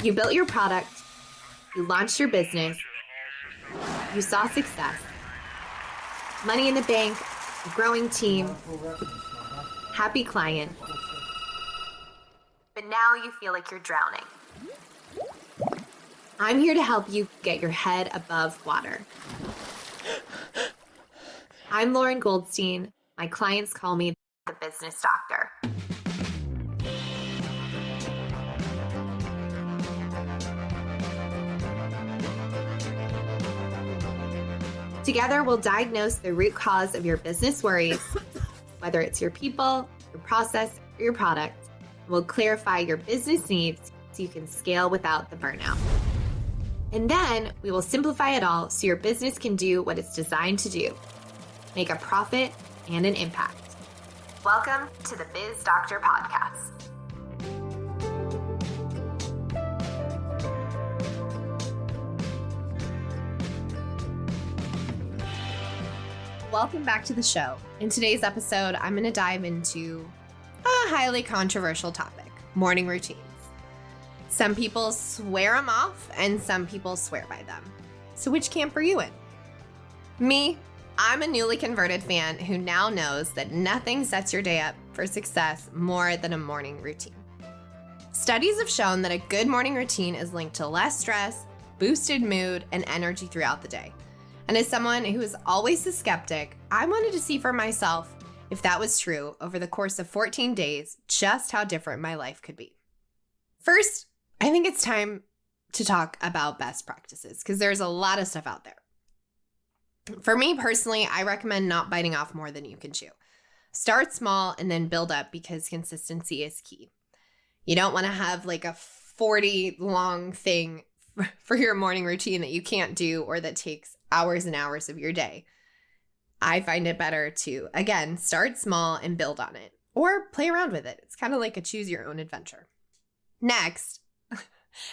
You built your product, you launched your business, you saw success, money in the bank, a growing team, happy clients. But now you feel like you're drowning. I'm here to help you get your head above water. I'm Lauren Goldstein. My clients call me the Business Doctor. Together, we'll diagnose the root cause of your business worries, whether it's your people, your process, or your product. We'll clarify your business needs so you can scale without the burnout. And then we will simplify it all so your business can do what it's designed to do, make a profit and an impact. Welcome to the Biz Doctor podcast. Welcome back to the show. In today's episode, I'm going to dive into a highly controversial topic, morning routines. Some people swear them off and some people swear by them. So which camp are you in? Me, I'm a newly converted fan who now knows that nothing sets your day up for success more than a morning routine. Studies have shown that a good morning routine is linked to less stress, boosted mood, and energy throughout the day. And as someone who is always a skeptic, I wanted to see for myself if that was true over the course of 14 days, just how different my life could be. First, I think it's time to talk about best practices because there's a lot of stuff out there. For me personally, I recommend not biting off more than you can chew. Start small and then build up because consistency is key. You don't want to have like a 40 long thing for your morning routine that you can't do or that takes hours and hours of your day. I find it better to, again, start small and build on it or play around with it. It's kind of like a choose your own adventure. Next,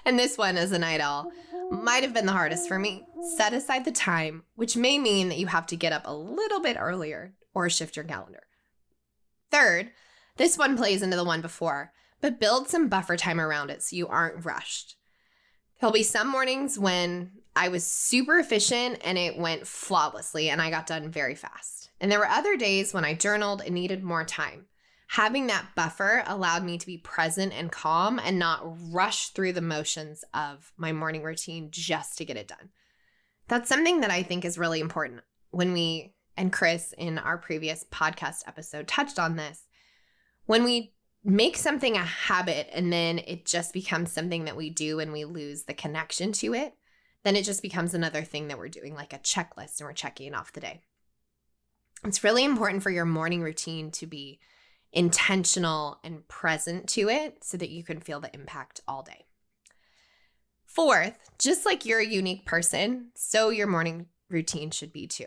and this one as a night owl might have been the hardest for me, set aside the time, which may mean that you have to get up a little bit earlier or shift your calendar. Third, this one plays into the one before, but build some buffer time around it so you aren't rushed. There'll be some mornings when I was super efficient and it went flawlessly and I got done very fast. And there were other days when I journaled and needed more time. Having that buffer allowed me to be present and calm and not rush through the motions of my morning routine just to get it done. That's something that I think is really important. When we, and Chris in our previous podcast episode touched on this, when we make something a habit and then it just becomes something that we do and we lose the connection to it, then it just becomes another thing that we're doing, like a checklist, and we're checking it off the day. It's really important for your morning routine to be intentional and present to it so that you can feel the impact all day. Fourth, just like you're a unique person, so your morning routine should be too.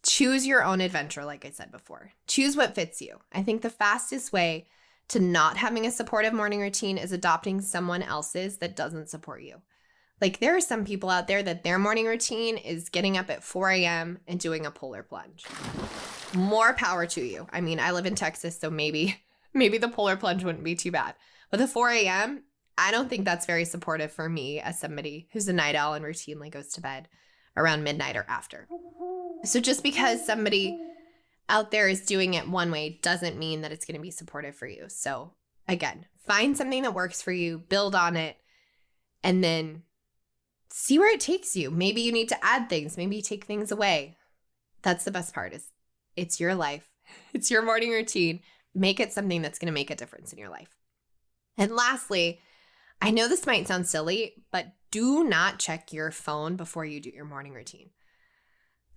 Choose your own adventure, like I said before. Choose what fits you. I think the fastest way to not having a supportive morning routine is adopting someone else's that doesn't support you. Like there are some people out there that their morning routine is getting up at 4 a.m. and doing a polar plunge. More power to you. I mean, I live in Texas, so maybe the polar plunge wouldn't be too bad. But the 4 a.m., I don't think that's very supportive for me as somebody who's a night owl and routinely goes to bed around midnight or after. So just because somebody out there is doing it one way doesn't mean that it's going to be supportive for you. So again, find something that works for you, build on it, and then see where it takes you. Maybe you need to add things. Maybe you take things away. That's the best part is it's your life. It's your morning routine. Make it something that's going to make a difference in your life. And lastly, I know this might sound silly, but do not check your phone before you do your morning routine.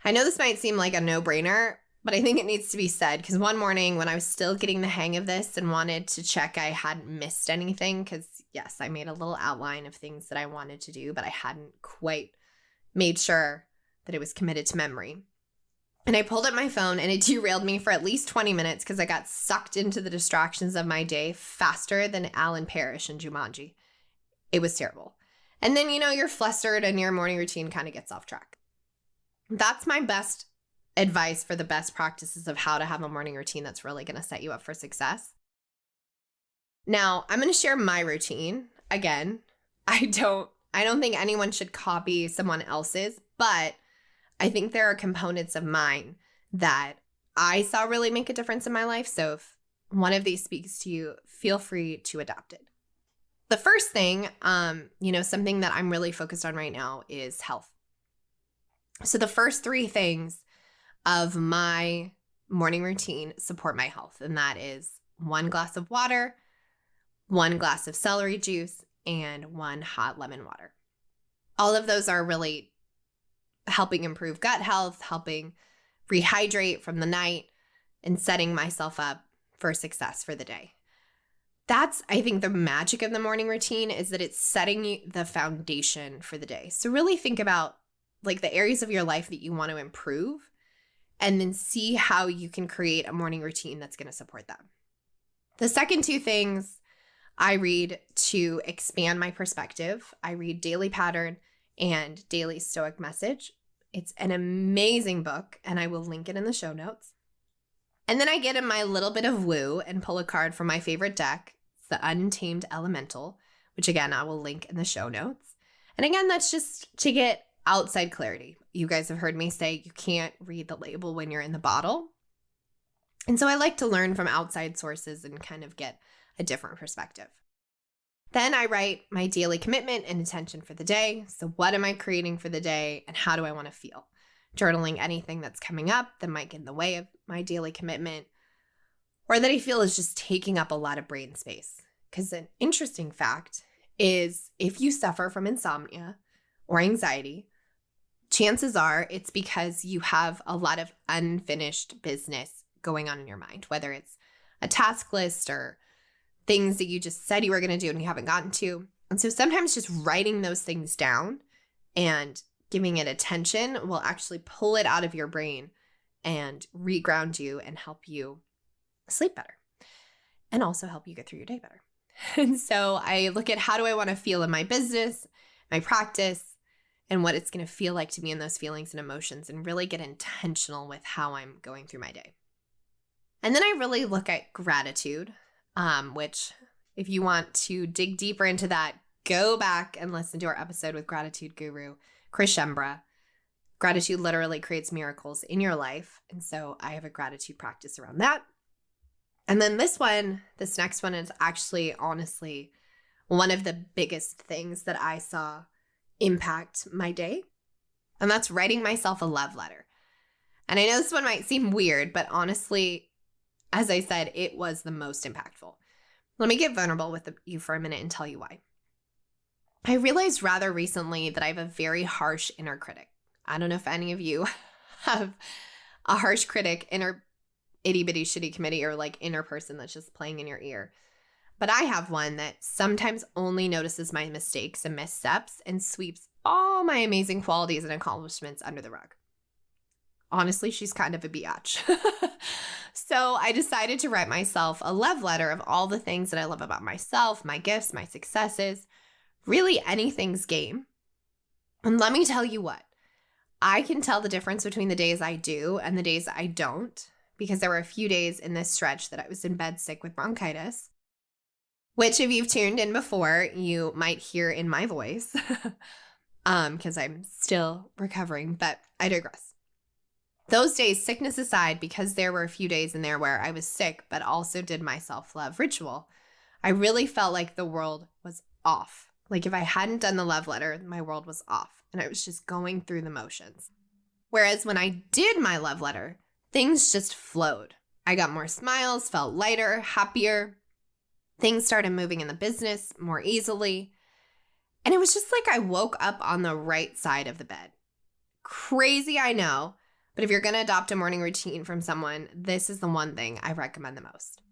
I know this might seem like a no-brainer, but I think it needs to be said because one morning when I was still getting the hang of this and wanted to check I hadn't missed anything, because yes, I made a little outline of things that I wanted to do, but I hadn't quite made sure that it was committed to memory. And I pulled up my phone and it derailed me for at least 20 minutes because I got sucked into the distractions of my day faster than Alan Parrish in Jumanji. It was terrible. And then, you're flustered and your morning routine kind of gets off track. That's my best advice for the best practices of how to have a morning routine that's really going to set you up for success. Now, I'm going to share my routine. again, I don't think anyone should copy someone else's, but I think there are components of mine that I saw really make a difference in my life. So if one of these speaks to you, feel free to adopt it. The first thing, something that I'm really focused on right now is health. So the first three things of my morning routine support my health, and that is 1 glass of water, 1 glass of celery juice, and 1 hot lemon water. All of those are really helping improve gut health, helping rehydrate from the night, and setting myself up for success for the day. That's, I think, the magic of the morning routine, is that it's setting the foundation for the day. So really think about like the areas of your life that you want to improve, and then see how you can create a morning routine that's going to support them. The second two things I read to expand my perspective. I read Daily Pattern and Daily Stoic Message. It's an amazing book, and I will link it in the show notes. And then I get in my little bit of woo and pull a card from my favorite deck. It's the Untamed Elemental, which again, I will link in the show notes. And again, that's just to get outside clarity. You guys have heard me say you can't read the label when you're in the bottle. And so I like to learn from outside sources and kind of get a different perspective. Then I write my daily commitment and intention for the day. So what am I creating for the day, and how do I want to feel? Journaling anything that's coming up that might get in the way of my daily commitment, or that I feel is just taking up a lot of brain space. Because an interesting fact is, if you suffer from insomnia or anxiety, chances are it's because you have a lot of unfinished business going on in your mind, whether it's a task list or things that you just said you were going to do and you haven't gotten to. And so sometimes just writing those things down and giving it attention will actually pull it out of your brain and reground you and help you sleep better, and also help you get through your day better. And so I look at, how do I want to feel in my business, my practice, and what it's going to feel like to be in those feelings and emotions, and really get intentional with how I'm going through my day. And then I really look at gratitude, which if you want to dig deeper into that, go back and listen to our episode with gratitude guru, Chris Shembra. Gratitude literally creates miracles in your life. And so I have a gratitude practice around that. And then this next one is actually, honestly, one of the biggest things that I saw impact my day. And that's writing myself a love letter. And I know this one might seem weird, but honestly, as I said, it was the most impactful. Let me get vulnerable with you for a minute and tell you why. I realized rather recently that I have a very harsh inner critic. I don't know if any of you have a harsh critic, inner itty bitty shitty committee, or like inner person that's just playing in your ear. But I have one that sometimes only notices my mistakes and missteps and sweeps all my amazing qualities and accomplishments under the rug. Honestly, she's kind of a biatch. So I decided to write myself a love letter of all the things that I love about myself, my gifts, my successes, really anything's game. And let me tell you what, I can tell the difference between the days I do and the days I don't, because there were a few days in this stretch that I was in bed sick with bronchitis, which if you've tuned in before, you might hear in my voice because I'm still recovering, but I digress. Those days, sickness aside, because there were a few days in there where I was sick, but also did my self-love ritual, I really felt like the world was off. Like if I hadn't done the love letter, my world was off, and I was just going through the motions. Whereas when I did my love letter, things just flowed. I got more smiles, felt lighter, happier. Things started moving in the business more easily. And it was just like I woke up on the right side of the bed. Crazy, I know. But if you're going to adopt a morning routine from someone, this is the one thing I recommend the most.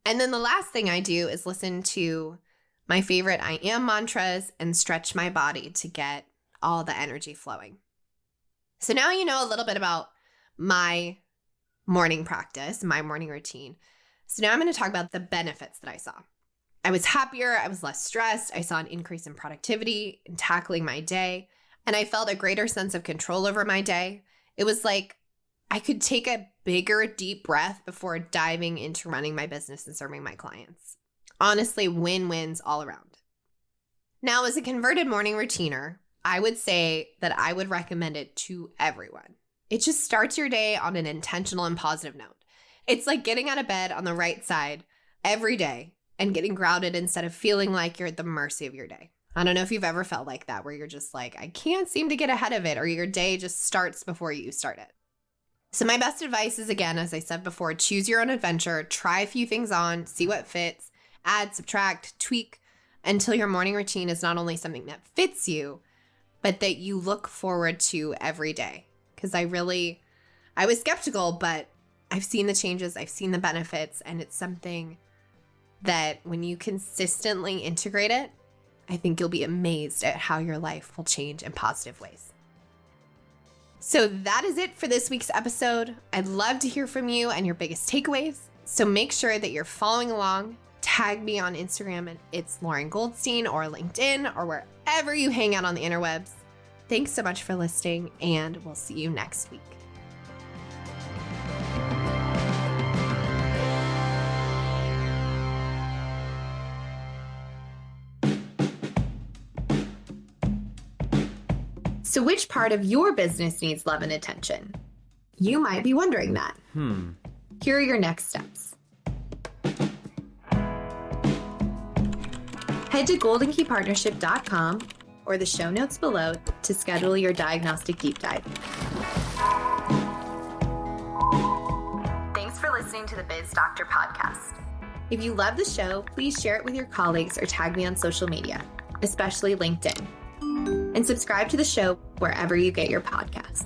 And then the last thing I do is listen to my favorite I am mantras and stretch my body to get all the energy flowing. So now you know a little bit about my morning practice, my morning routine. So now I'm going to talk about the benefits that I saw. I was happier. I was less stressed. I saw an increase in productivity in tackling my day. And I felt a greater sense of control over my day. It was like I could take a bigger, deep breath before diving into running my business and serving my clients. Honestly, win-wins all around. Now, as a converted morning routiner, I would say that I would recommend it to everyone. It just starts your day on an intentional and positive note. It's like getting out of bed on the right side every day and getting grounded instead of feeling like you're at the mercy of your day. I don't know if you've ever felt like that, where you're just like, I can't seem to get ahead of it, or your day just starts before you start it. So my best advice is, again, as I said before, choose your own adventure, try a few things on, see what fits, add, subtract, tweak, until your morning routine is not only something that fits you, but that you look forward to every day. Because I was skeptical, but I've seen the changes, I've seen the benefits, and it's something that when you consistently integrate it, I think you'll be amazed at how your life will change in positive ways. So that is it for this week's episode. I'd love to hear from you and your biggest takeaways. So make sure that you're following along. Tag me on Instagram at It's Lauren Goldstein, or LinkedIn, or wherever you hang out on the interwebs. Thanks so much for listening, and we'll see you next week. So which part of your business needs love and attention? You might be wondering that. Here are your next steps. Head to goldenkeypartnership.com or the show notes below to schedule your diagnostic deep dive. Thanks for listening to the Biz Doctor podcast. If you love the show, please share it with your colleagues or tag me on social media, especially LinkedIn. And subscribe to the show wherever you get your podcasts.